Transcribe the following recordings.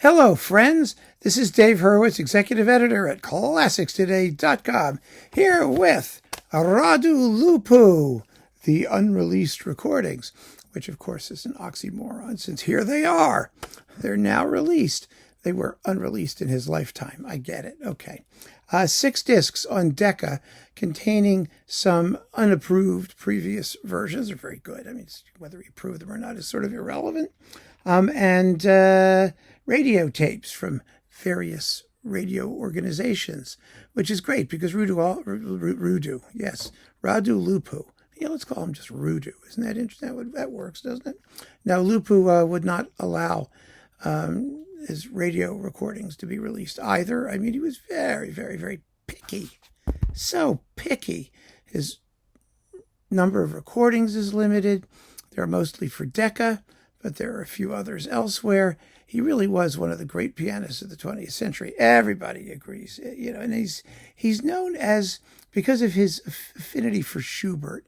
Hello, friends. This is Dave Hurwitz, executive editor at ClassicsToday.com, here with Radu Lupu, the unreleased recordings, which of course is an oxymoron since here they are. They're now released. They were unreleased in his lifetime. I get it. Okay. 6 discs on Decca containing some unapproved previous versions. Are very good. I mean, whether he approved them or not is sort of irrelevant. And radio tapes from various radio organizations, which is great because Radu, Lupu. Yeah, let's call him just Radu. Isn't that interesting? That works, doesn't it? Now, Lupu would not allow his radio recordings to be released either. I mean, he was very, very, very picky. So picky. His number of recordings is limited. They're mostly for Decca, but there are a few others elsewhere. He really was one of the great pianists of the 20th century. Everybody agrees, and he's known as, because of his affinity for Schubert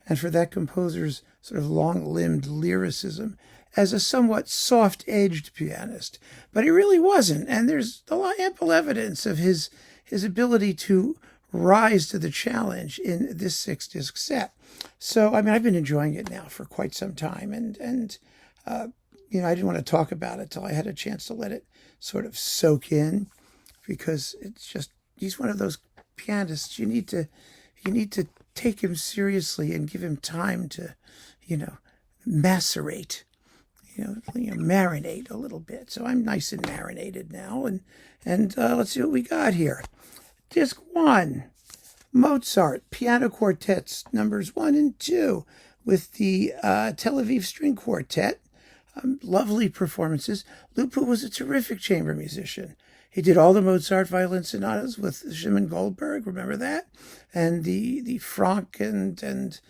and for that composer's sort of long-limbed lyricism, as a somewhat soft-edged pianist. But he really wasn't, and there's ample evidence of his ability to rise to the challenge in this 6-disc set. So, I mean, I've been enjoying it now for quite some time, and I didn't want to talk about it till I had a chance to let it sort of soak in, because it's just, he's one of those pianists you need to take him seriously and give him time to, macerate, marinate a little bit. So I'm nice and marinated now, and let's see what we got here. Disc 1, Mozart Piano Quartets numbers 1 and 2 with the Tel Aviv String Quartet. Lovely performances. Lupu was a terrific chamber musician. He did all the Mozart violin sonatas with Schumann Goldberg, remember that? And the Franck and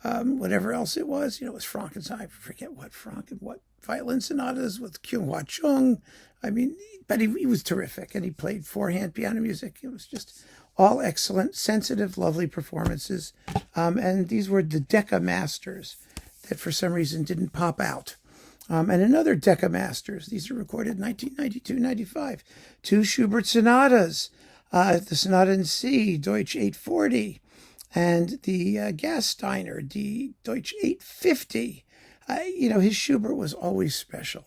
whatever else it was. It was Franck and I forget what Franck and what violin sonatas with Kyung Hwa Chung. I mean, but he was terrific, and he played four-hand piano music. It was just all excellent, sensitive, lovely performances. And these were the Decca Masters that for some reason didn't pop out. And another Decca Masters. These are recorded in 1992-95. 2 Schubert sonatas. The Sonata in C, Deutsch 840. And the Gasteiner, the Deutsch 850. His Schubert was always special.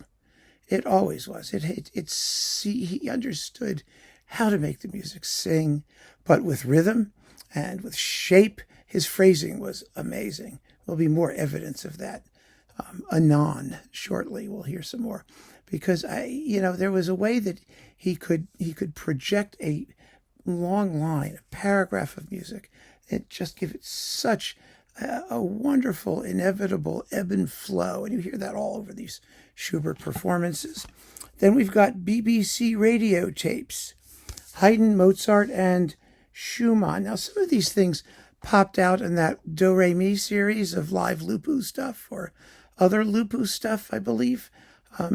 It always was. He understood how to make the music sing, but with rhythm and with shape. His phrasing was amazing. There'll be more evidence of that anon. Shortly, we'll hear some more, because there was a way that he could project a long line, a paragraph of music, and just give it such a wonderful, inevitable ebb and flow. And you hear that all over these Schubert performances. Then we've got BBC radio tapes, Haydn, Mozart, and Schumann. Now, some of these things popped out in that Do Re Mi series of live Lupu stuff, or other Lupu stuff, I believe.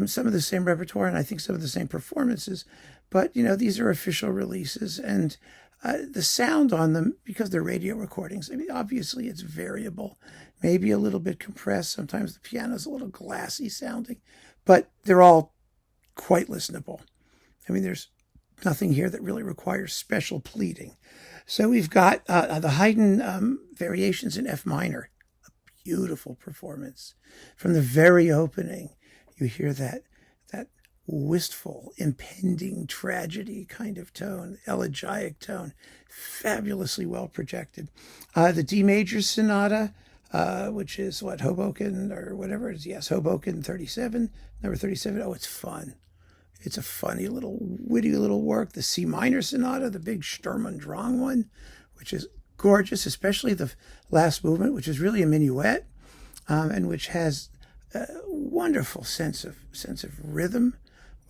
Some of the same repertoire, and I think some of the same performances. But, these are official releases, and the sound on them, because they're radio recordings, I mean, obviously it's variable, maybe a little bit compressed. Sometimes the piano's a little glassy sounding, but they're all quite listenable. I mean, there's nothing here that really requires special pleading. So we've got the Haydn variations in F minor, a beautiful performance. From the very opening, you hear that wistful, impending tragedy kind of tone, elegiac tone, fabulously well projected. The D major sonata, which is Hoboken or whatever it is. Yes, Hoboken 37, number 37. Oh, it's fun. It's a funny little, witty little work. The C minor sonata, the big Sturm und Drang one, which is gorgeous, especially the last movement, which is really a minuet, and which has a wonderful sense of rhythm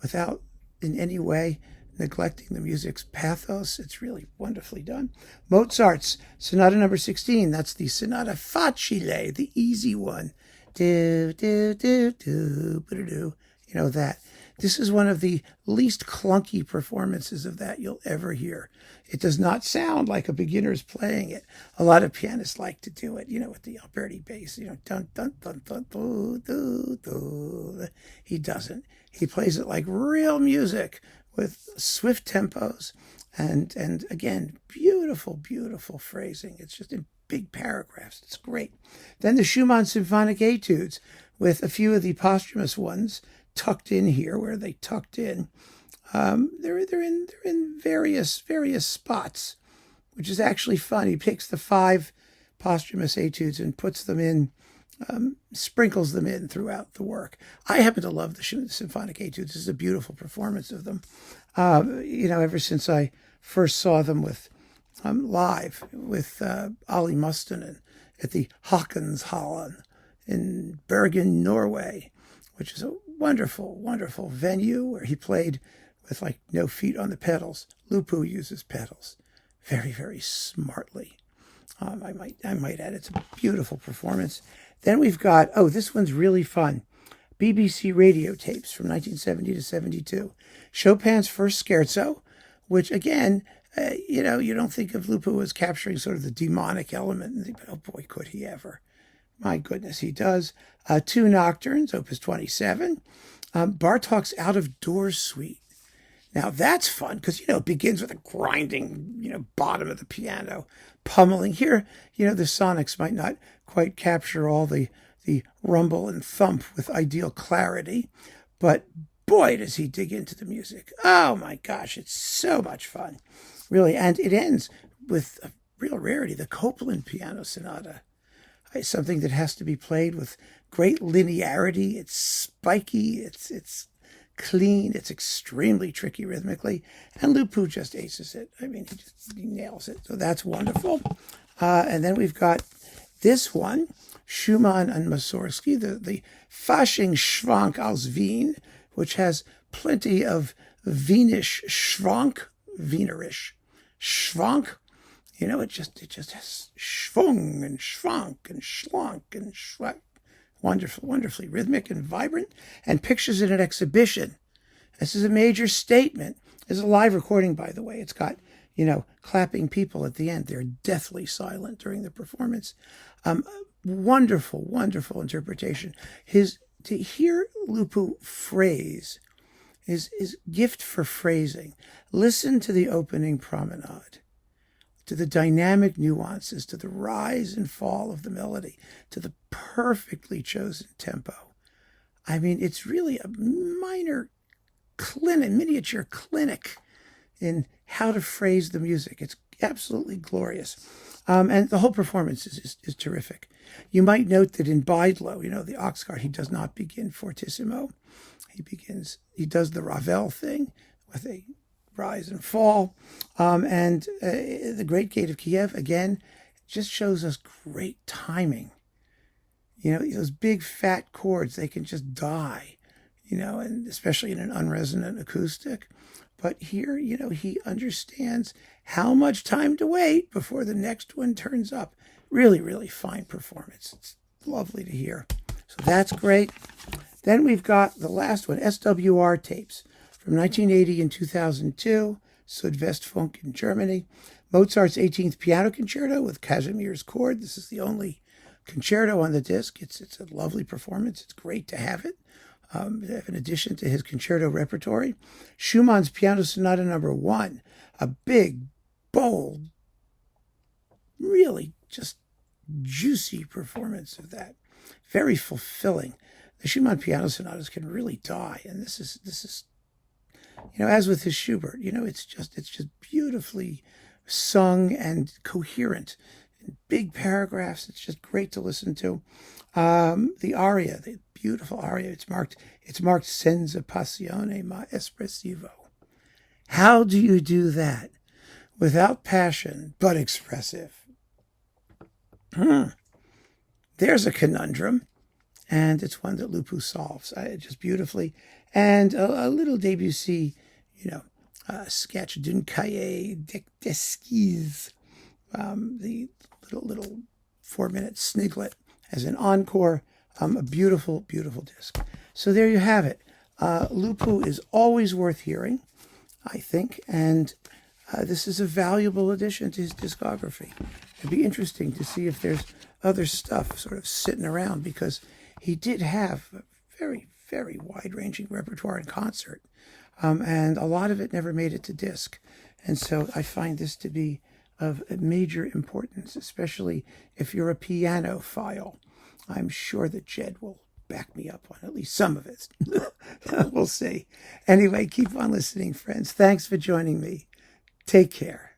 without in any way neglecting the music's pathos. It's really wonderfully done. Mozart's Sonata number 16, that's the Sonata Facile, the easy one. Do, do, do, do, do, that. This is one of the least clunky performances of that you'll ever hear. It does not sound like a beginner's playing it. A lot of pianists like to do it, with the Alberti bass, dun, dun, dun, dun, do, do, do. He doesn't. He plays it like real music with swift tempos and again, beautiful, beautiful phrasing. It's just in big paragraphs. It's great. Then the Schumann symphonic etudes with a few of the posthumous ones tucked in here where they tucked in. They're in various spots, which is actually fun. He picks the 5 posthumous etudes and puts them in, sprinkles them in throughout the work. I happen to love the symphonic etudes. This is a beautiful performance of them. Ever since I first saw them with live with Ali Mustonen at the Håkonshallen in Bergen, Norway, which is a wonderful, wonderful venue where he played with like no feet on the pedals. Lupu uses pedals very, very smartly. I might add, it's a beautiful performance. Then we've got, this one's really fun. BBC radio tapes from 1970 to 72. Chopin's first scherzo, which again, you don't think of Lupu as capturing sort of the demonic element and think, oh boy, could he ever. My goodness, he does. 2 nocturnes, opus 27. Bartok's Out of Doors Suite. Now that's fun because, it begins with a grinding, bottom of the piano, pummeling. Here, the sonics might not quite capture all the rumble and thump with ideal clarity, but boy, does he dig into the music. Oh my gosh, it's so much fun, really. And it ends with a real rarity, the Copland Piano Sonata. It's something that has to be played with great linearity. It's spiky, it's clean, it's extremely tricky rhythmically, and Lupu just aces it. I mean, he nails it. So that's wonderful. And then we've got this one, Schumann and Mussorgsky, the Fasching-Schwank aus Wien, which has plenty of Wienisch Schwank, Wienerisch Schwank. It just has schwung and schwank and schwank and schwank. Wonderful, wonderfully rhythmic and vibrant, and pictures in an exhibition. This is a major statement. It's a live recording, by the way. It's got, clapping people at the end. They're deathly silent during the performance. Wonderful, wonderful interpretation. To hear Lupu phrase, his gift for phrasing. Listen to the opening promenade, to the dynamic nuances, to the rise and fall of the melody, to the perfectly chosen tempo. I mean, it's really a miniature clinic in how to phrase the music. It's absolutely glorious. And the whole performance is terrific. You might note that in Beidlo, the Oxgard, he does not begin fortissimo. He does the Ravel thing with a rise and fall. And the Great Gate of Kiev, again, just shows us great timing. Those big fat chords, they can just die, and especially in an unresonant acoustic. But here, he understands how much time to wait before the next one turns up. Really, really fine performance. It's lovely to hear. So that's great. Then we've got the last one, SWR tapes from 1980 and 2002, Südwestfunk in Germany. Mozart's 18th Piano Concerto with Casimir's chord. This is the only concerto on the disc. It's a lovely performance. It's great to have it. In addition to his concerto repertory. Schumann's Piano Sonata No. 1, a big, bold, really just juicy performance of that. Very fulfilling. The Schumann piano sonatas can really die, and this is as with his Schubert, it's just beautifully sung and coherent in big paragraphs. It's just great to listen to. The aria, the beautiful aria, it's marked senza passione ma espressivo. How do you do that without passion but expressive? There's a conundrum, and it's one that Lupu solves just beautifully. And a little Debussy, sketch d'un cahier d'esquisse, the little 4-minute sniglet as an encore, a beautiful, beautiful disc. So there you have it. Lupu is always worth hearing, I think, and this is a valuable addition to his discography. It'd be interesting to see if there's other stuff sort of sitting around, because he did have a very, very wide-ranging repertoire in concert. And a lot of it never made it to disc. And so I find this to be of major importance, especially if you're a pianophile. I'm sure that Jed will back me up on at least some of it. We'll see. Anyway, keep on listening, friends. Thanks for joining me. Take care.